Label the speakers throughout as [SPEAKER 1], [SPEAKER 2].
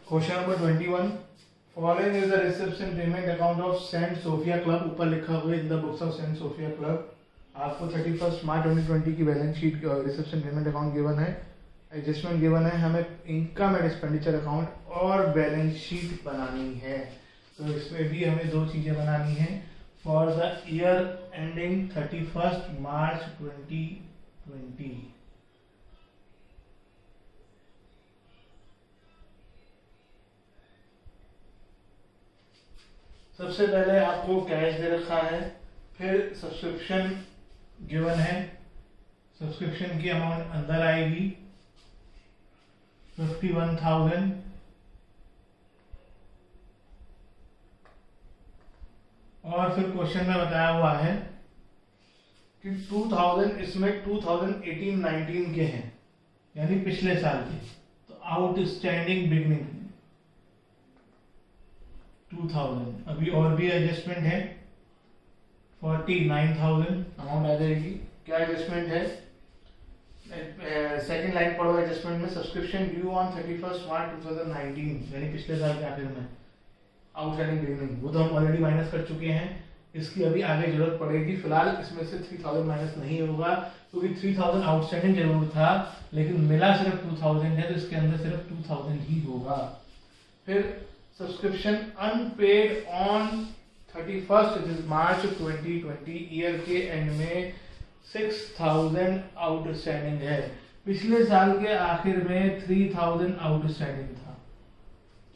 [SPEAKER 1] Question number 21, following is the reception payment account of saint Sophia club. ऊपर लिखा हुआ है in the books of saint Sophia club. आपको 31 March 2020 की balance sheet reception payment account given है, adjustment given है, हमें income and expenditure account और बैलेंस शीट बनानी है। तो इसमें भी हमें दो चीजें बनानी है for the year ending 31 March 2020। सबसे पहले आपको कैश दे रखा है, फिर सब्सक्रिप्शन गिवन है, सब्सक्रिप्शन की अमाउंट अंदर आएगी 51,000, और फिर क्वेश्चन में बताया हुआ है कि 2000 इसमें 2018-19 के हैं, यानी पिछले साल के। तो आउटस्टैंडिंग बिगनिंग 2000, अभी और भी एडजस्टमेंट है 49,000 अमाउंट आ जाएगी। क्या एडजस्टमेंट है? सेकंड लाइन पढ़ो एडजस्टमेंट में, सब्सक्रिप्शन ड्यू ऑन 31 मार्च 2019, यानी पिछले साल के आखिर में। आउटस्टैंडिंग बिगनिंग वो तो हम ऑलरेडी माइनस कर चुके हैं, इसकी अभी आगे जरूरत पड़ेगी। फिलहाल इसमें से 3000 माइनस नहीं होगा क्योंकि 3000 आउटस्टैंडिंग जरूर था, लेकिन मिला सिर्फ 2000 है, तो इसके अंदर सिर्फ 2000 ही होगा। फिर subscription unpaid on 31 March 2020, year के एंड में 6000 आउटस्टैंडिंग है। पिछले साल के आखिर में 3000 आउटस्टैंडिंग था,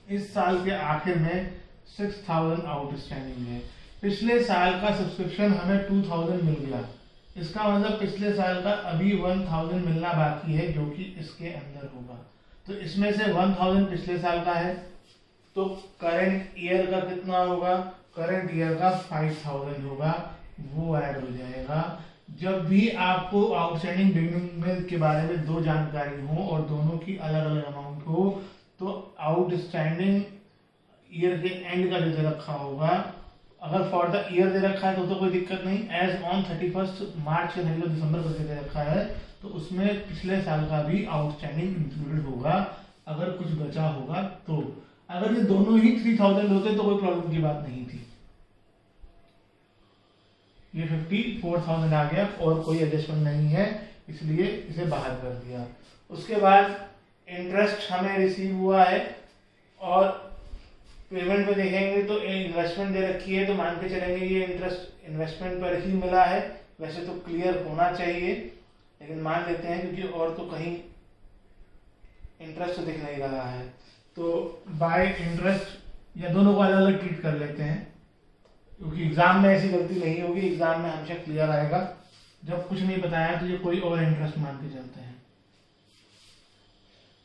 [SPEAKER 1] इस साल के आखिर में 6000 आउटस्टैंडिंग है। पिछले साल का सब्सक्रिप्शन हमें 2000 मिल गया, इसका मतलब पिछले साल का अभी 1000 मिलना बाकी है, जो कि इसके अंदर होगा। तो इसमें से 1000 पिछले साल का है, तो करंट ईयर का कितना होगा? करंट ईयर का 5000 होगा, वो ऐड हो जाएगा। जब भी आपको आउटस्टैंडिंग बिगनिंग के बारे में दो जानकारी हो और दोनों की अलग अलग अमाउंट हो, तो आउटस्टैंडिंग ईयर के एंड का जो दे रखा होगा, अगर फॉर द ईयर दे रखा है तो कोई दिक्कत नहीं, एज ऑन 31 मार्च से 31 दिसंबर करके दे रखा है, तो उसमें पिछले साल का भी आउटस्टैंडिंग इंक्लूडेड होगा अगर कुछ बचा होगा तो। अगर ये दोनों ही 3000 होते तो कोई प्रॉब्लम की बात नहीं थी। ये 54,000 आ गया और कोई एडजस्टमेंट नहीं है, इसलिए इसे बाहर कर दिया। उसके बाद इंटरेस्ट हमें रिसीव हुआ है, और पेमेंट में देखेंगे तो इन्वेस्टमेंट दे रखी है, तो मान के चलेंगे ये इंटरेस्ट इन्वेस्टमेंट पर ही मिला है। वैसे तो क्लियर होना चाहिए, लेकिन मान लेते हैं क्योंकि और तो कहीं इंटरेस्ट दिख नहीं रहा है, तो बाय इंटरेस्ट या दोनों को अलग अलग ट्रीट कर लेते हैं, क्योंकि एग्जाम में ऐसी गलती नहीं होगी। एग्जाम में हमेशा क्लियर आएगा, जब कुछ नहीं बताया तो ये कोई और इंटरेस्ट मान के चलते हैं।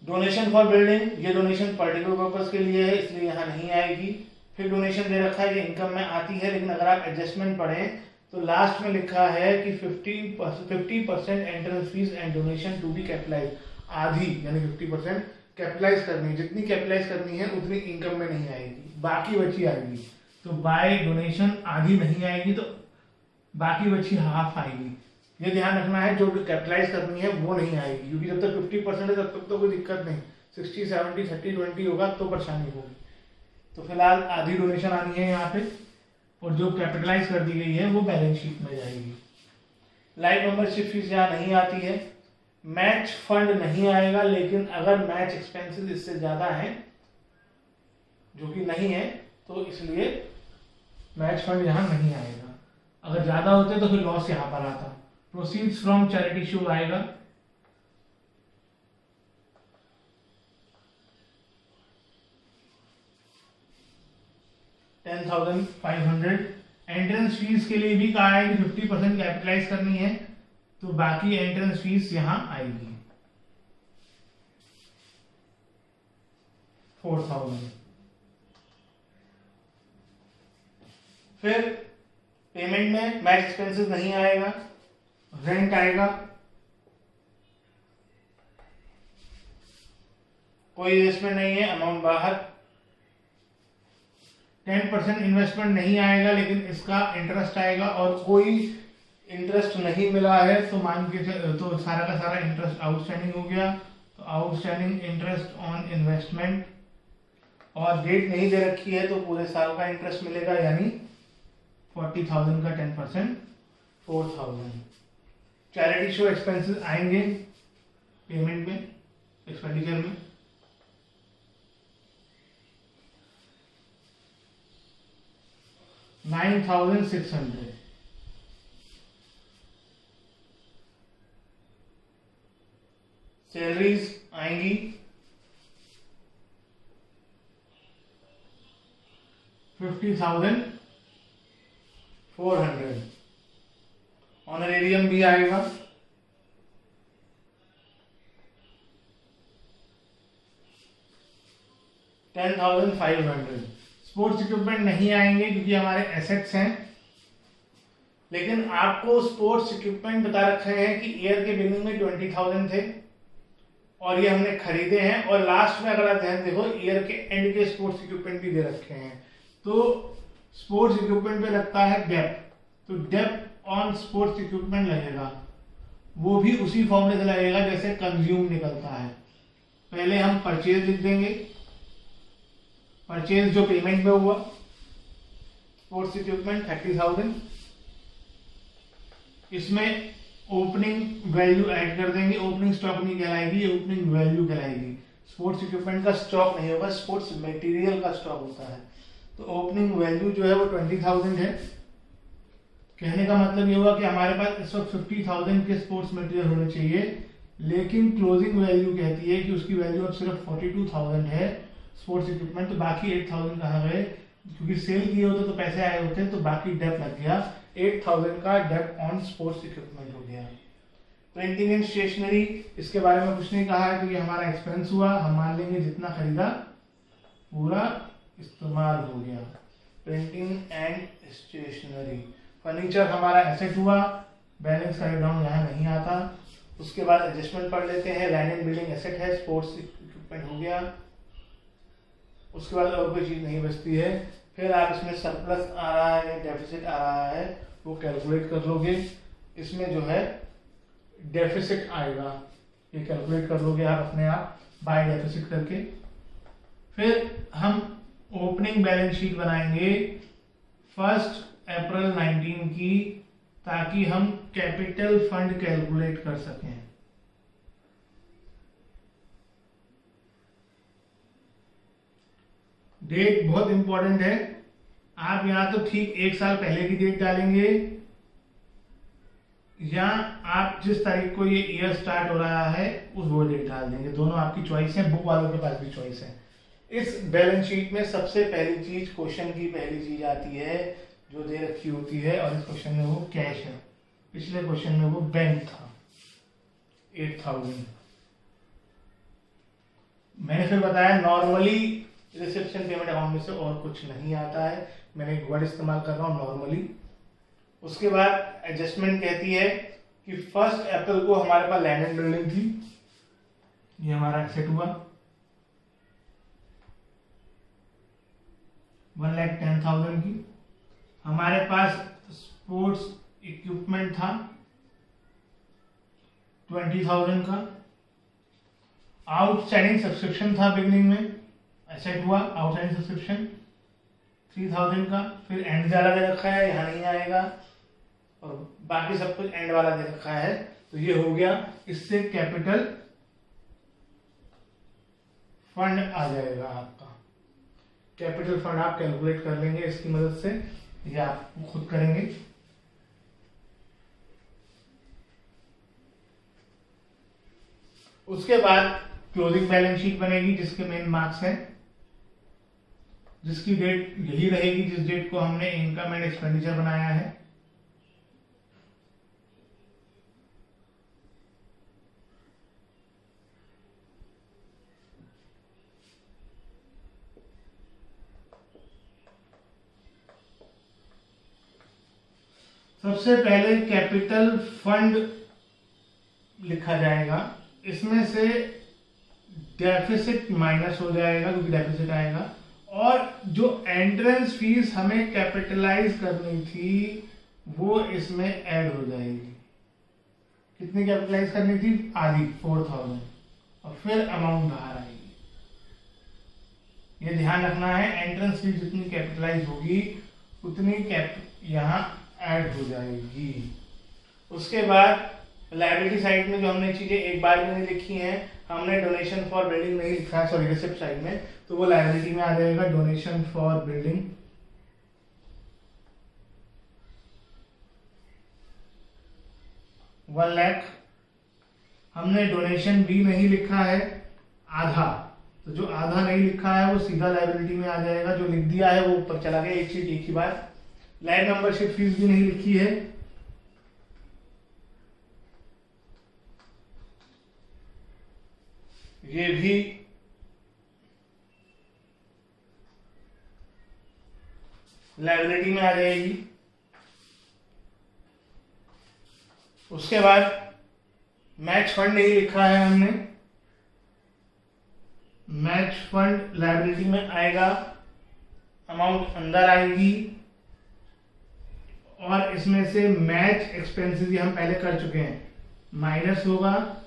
[SPEAKER 1] डोनेशन फॉर बिल्डिंग, ये डोनेशन पर्टिकुलर पर्पस के लिए है, इसलिए यहाँ नहीं आएगी। फिर डोनेशन दे रखा है, ये इनकम में आती है, लेकिन अगर आप एडजस्टमेंट पढ़ें तो लास्ट में लिखा है कि 50% entrance fees and donation to be capitalize. आधी यानी 50% कैपिटलाइज करनी है, जितनी कैपिटलाइज करनी है उतनी इनकम में नहीं आएगी, बाकी बची आएगी। तो बाय डोनेशन आधी नहीं आएगी, तो बाकी बची हाफ आएगी। ये ध्यान रखना है, जो कैपिटलाइज करनी है वो नहीं आएगी, क्योंकि जब तक 50% है तब तक तो कोई दिक्कत नहीं। 60, 70, 30, 20 होगा तो परेशानी होगी। तो फिलहाल आधी डोनेशन आनी है यहाँ पे, और जो कैपिटलाइज कर दी गई है वो बैलेंस शीट में जाएगी। लाइफ मेंबरशिप फीस यहाँ नहीं आती है। मैच फंड नहीं आएगा, लेकिन अगर मैच एक्सपेंसेस इससे ज्यादा हैं, जो कि नहीं है, तो इसलिए मैच फंड यहाँ नहीं आएगा। अगर ज्यादा होते तो फिर लॉस यहाँ पर आता। प्रोसीड्स फ्रॉम चैरिटी शो आएगा, $10,500। एंट्रेंस फीस के लिए भी कहा है कि 50% कैपिटलाइज करनी है, तो बाकी एंट्रेंस फीस यहां आएगी 4,000। फिर पेमेंट में मैच एक्सपेंसेस नहीं आएगा, रेंट आएगा, कोई इन्वेस्टमेंट नहीं है, अमाउंट बाहर। 10% इन्वेस्टमेंट नहीं आएगा, लेकिन इसका इंटरेस्ट आएगा, और कोई इंटरेस्ट नहीं मिला है तो मान के तो सारा का सारा इंटरेस्ट आउटस्टैंडिंग हो गया। तो आउटस्टैंडिंग इंटरेस्ट ऑन इन्वेस्टमेंट और डेट नहीं दे रखी है तो पूरे साल का इंटरेस्ट मिलेगा, यानी 40,000 का 10% 4,000। चैरिटी शो एक्सपेंसेस आएंगे पेमेंट में, एक्सपेंडिचर में। $9,600। सैलरीज आएंगी 50,400। ऑनरेरियम भी आएगा 10,500। स्पोर्ट्स इक्विपमेंट नहीं आएंगे क्योंकि हमारे एसेट्स हैं, लेकिन आपको स्पोर्ट्स इक्विपमेंट बता रखे हैं कि ईयर के बिगिनिंग में 20,000 थे और ये हमने खरीदे हैं, और लास्ट में अगर आप ध्यान देखो ईयर के एंड के स्पोर्ट्स इक्विपमेंट भी दे रखे हैं। तो स्पोर्ट्स इक्विपमेंट पे लगता है डेप्ट, तो डेप्ट ऑन स्पोर्ट्स इक्विपमेंट लगेगा, वो भी उसी फॉर्मूले से लगेगा जैसे कंज्यूम निकलता है। पहले हम परचेज लिख देंगे, परचेज जो पेमेंट में हुआ, स्पोर्ट्स इक्विपमेंट 30,000, इसमें ओपनिंग वैल्यू ऐड कर देंगे। ओपनिंग स्टॉक नहीं कहलाएगी, ओपनिंग वैल्यू कहलाएगी। स्पोर्ट्स इक्विपमेंट का स्टॉक नहीं होगा, स्पोर्ट्स मटेरियल का स्टॉक होता है। तो ओपनिंग वैल्यू जो है वो 20,000 है। कहने का मतलब ये होगा कि हमारे पास इस वक्त 50,000 के स्पोर्ट्स मटेरियल होने चाहिए, लेकिन क्लोजिंग वैल्यू कहती है कि उसकी वैल्यू अब सिर्फ 42,000 है स्पोर्ट्स इक्विपमेंट। तो बाकी 8,000 कहाँ गए? क्योंकि सेल किए होते तो पैसे आए होते, तो बाकी डेप लग गया। 8,000 का डेप ऑन स्पोर्ट्स इक्विपमेंट हो गया। प्रिंटिंग एंड स्टेशनरी, इसके बारे में कुछ नहीं कहा है, तो ये हमारा एक्सपेंस हुआ। हम मान लेंगे जितना खरीदा पूरा इस्तेमाल हो गया। Printing and stationery. फर्नीचर हमारा एसेट हुआ, बैलेंस का डाउन यहाँ नहीं आता। उसके बाद एडजस्टमेंट पढ़ लेते हैं। लैंड एंड बिल्डिंग एसेट है, स्पोर्ट्स इक्विपमेंट हो गया। उसके बाद और कोई चीज नहीं बचती है। फिर आप इसमें सरप्लस आ रहा है या डेफिसिट आ रहा है वो कैलकुलेट कर लोगे। इसमें जो है डेफिसिट आएगा, ये कैलकुलेट कर लोगे आप अपने आप बाय डेफिसिट करके। फिर हम ओपनिंग बैलेंस शीट बनाएंगे 1 अप्रैल 19 की, ताकि हम कैपिटल फंड कैलकुलेट कर सकें। डेट बहुत इंपॉर्टेंट है। आप यहां तो ठीक 1 साल पहले की डेट डालेंगे, या आप जिस तारीख को ये ईयर स्टार्ट हो रहा है उस वो डेट डाल देंगे। दोनों आपकी चॉइस है, बुक वालों के पास भी चॉइस है। इस बैलेंस शीट में सबसे पहली चीज, क्वेश्चन की पहली चीज आती है जो दे रखी होती है, और इस क्वेश्चन में वो कैश है। पिछले क्वेश्चन में वो बैंक था 8,000। मैंने फिर बताया नॉर्मली रिसेप्शन पेमेंट अकाउंट में से और कुछ नहीं आता है, मैंने एक वर्ड इस्तेमाल कर रहा हूं नॉर्मली। उसके बाद एडजस्टमेंट कहती है कि 1 अप्रैल को हमारे पास लैंड एंड बिल्डिंग थी, ये हमारा एसेट हुआ 1,10,000 की। हमारे पास स्पोर्ट्स इक्विपमेंट था 20,000 का। आउटस्टैंडिंग सब्सक्रिप्शन था बिगनिंग में, एसेट हुआ आउटस्टैंडिंग सब्सक्रिप्शन 3,000 का। फिर एंड वाला दे रखा है, यहाँ नहीं आएगा, और बाकी सब कुछ एंड वाला दे रखा है, तो ये हो गया। इससे कैपिटल फंड आ जाएगा आपका। कैपिटल फंड आप कैलकुलेट कर लेंगे इसकी मदद से, ये आप खुद करेंगे। उसके बाद क्लोजिंग बैलेंस शीट बनेगी जिसके मेन मार्क्स हैं, जिसकी डेट यही रहेगी जिस डेट को हमने इनकम एंड एक्सपेंडिचर बनाया है। सबसे पहले कैपिटल फंड लिखा जाएगा, इसमें से डेफिसिट माइनस हो जाएगा क्योंकि डेफिसिट आएगा, और जो एंट्रेंस फीस हमें कैपिटलाइज करनी थी वो इसमें ऐड हो जाएगी। कितनी कैपिटलाइज करनी थी? आधी 4,000, और फिर अमाउंट बाहर आएगी। ये ध्यान रखना है, एंट्रेंस फीस जितनी कैपिटलाइज होगी उतनी यहाँ ऐड हो जाएगी। उसके बाद लायबिलिटी साइड में जो हमने चीजें एक बार में नहीं लिखी हैं, हमने डोनेशन फॉर बिल्डिंग नहीं लिखा है, सॉरी रिसिप्ट साइड में, तो वो लायबिलिटी में आ जाएगा। Donation for building 1 lakh. हमने डोनेशन भी नहीं लिखा है आधा, तो जो आधा नहीं लिखा है वो सीधा लायबिलिटी में आ जाएगा, जो लिख दिया है वो ऊपर चला गया, एक चीज एक ही बार। लैंड मेंबरशिप फीस भी नहीं लिखी है, ये भी लायबिलिटी में आ जाएगी। उसके बाद मैच फंड नहीं लिखा है हमने, मैच फंड लायबिलिटी में आएगा, अमाउंट अंदर आएगी। और इसमें से मैच एक्सपेंसेस हम पहले कर चुके हैं, माइनस होगा।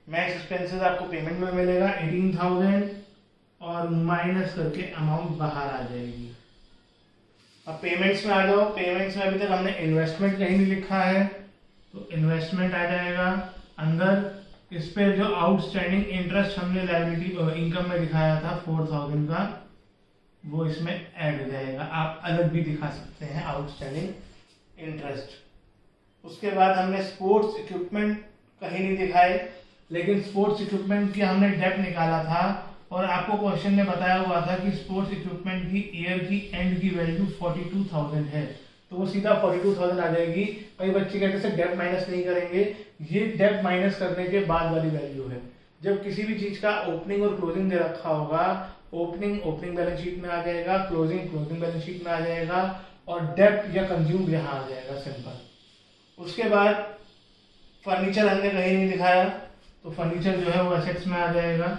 [SPEAKER 1] मैच एक्सपेंसेस आपको पेमेंट में मिलेगा 18,000 और माइनस करके अमाउंट बाहर आ जाएगी। अब पेमेंट्स में आ जाओ। पेमेंट्स में अभी तक हमने इन्वेस्टमेंट कहीं नहीं लिखा है, तो इन्वेस्टमेंट आ जाएगा अंदर। इस पे जो आउटस्टैंडिंग इंटरेस्ट हमने लायबिलिटी इनकम में दिखाया था 4,000 का, वो इसमें ऐड हो जाएगा। आप अलग भी दिखा सकते हैं आउटस्टैंडिंग इंटरेस्ट। उसके बाद हमने स्पोर्ट्स इक्विपमेंट कहीं नहीं दिखाए, लेकिन स्पोर्ट्स इक्विपमेंट की हमने डेप्थ निकाला था और आपको क्वेश्चन में बताया हुआ था कि स्पोर्ट्स इक्विपमेंट की ईयर की एंड की वैल्यू 42,000 है, तो वो सीधा 42,000 आ जाएगी। कई बच्चे कहते हैं डेप्थ माइनस नहीं करेंगे, ये डेप्थ माइनस करने के बाद वाली वैल्यू है। जब किसी भी चीज का ओपनिंग और क्लोजिंग दे रखा होगा, ओपनिंग बैलेंस शीट में आ जाएगा, क्लोजिंग बैलेंस शीट में आ जाएगा, और डेप्थ या कंज्यूम यहाँ आ जाएगा, सिंपल। उसके बाद फर्नीचर हमने कहीं नहीं दिखाया, तो फर्नीचर जो है वो एसेट्स में आ जाएगा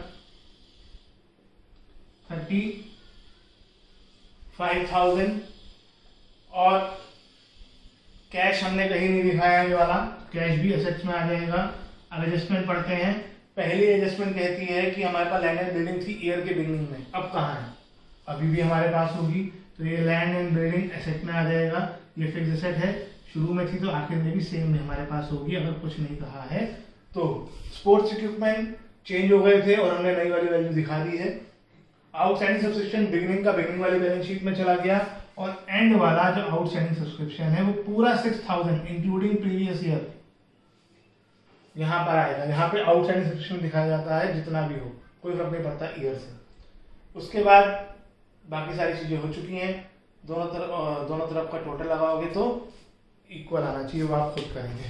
[SPEAKER 1] 35,000। और कैश हमने कहीं नहीं दिखाया ये वाला, कैश भी एसेट्स में आ जाएगा। अब एडजस्टमेंट पढ़ते हैं। पहली एडजस्टमेंट कहती है कि हमारे पास लैंड एंड बिल्डिंग थी ईयर के बिगनिंग में, अब कहाँ है? अभी भी हमारे पास होगी, तो ये लैंड एंड बिल्डिंग एसेट में आ जाएगा। ये फिक्स एसेट है, शुरू में थी तो आखिर में भी सेम में हमारे पास होगी, अगर कुछ नहीं कहा है तो। स्पोर्ट्स इक्विपमेंट चेंज हो गए थे और हमने नई वाली वैल्यू दिखा दी है। आउटस्टैंडिंग सब्सक्रिप्शन बिगनिंग का बिगनिंग वाली बैलेंस शीट में चला गया, और एंड वाला जो आउटस्टैंडिंग सब्सक्रिप्शन है वो पूरा 6,000 इंक्लूडिंग प्रीवियस ईयर यहाँ पर आएगा। यहाँ पे आउटस्टैंडिंग सब्सक्रिप्शन दिखाया जाता है, जितना भी हो, कोई फर्क नहीं पड़ता ईयर से। उसके बाद बाकी सारी चीजें हो चुकी हैं। दोनों तरफ का टोटल लगाओगे तो इक्वल आना चाहिए, वो आप खुद करेंगे।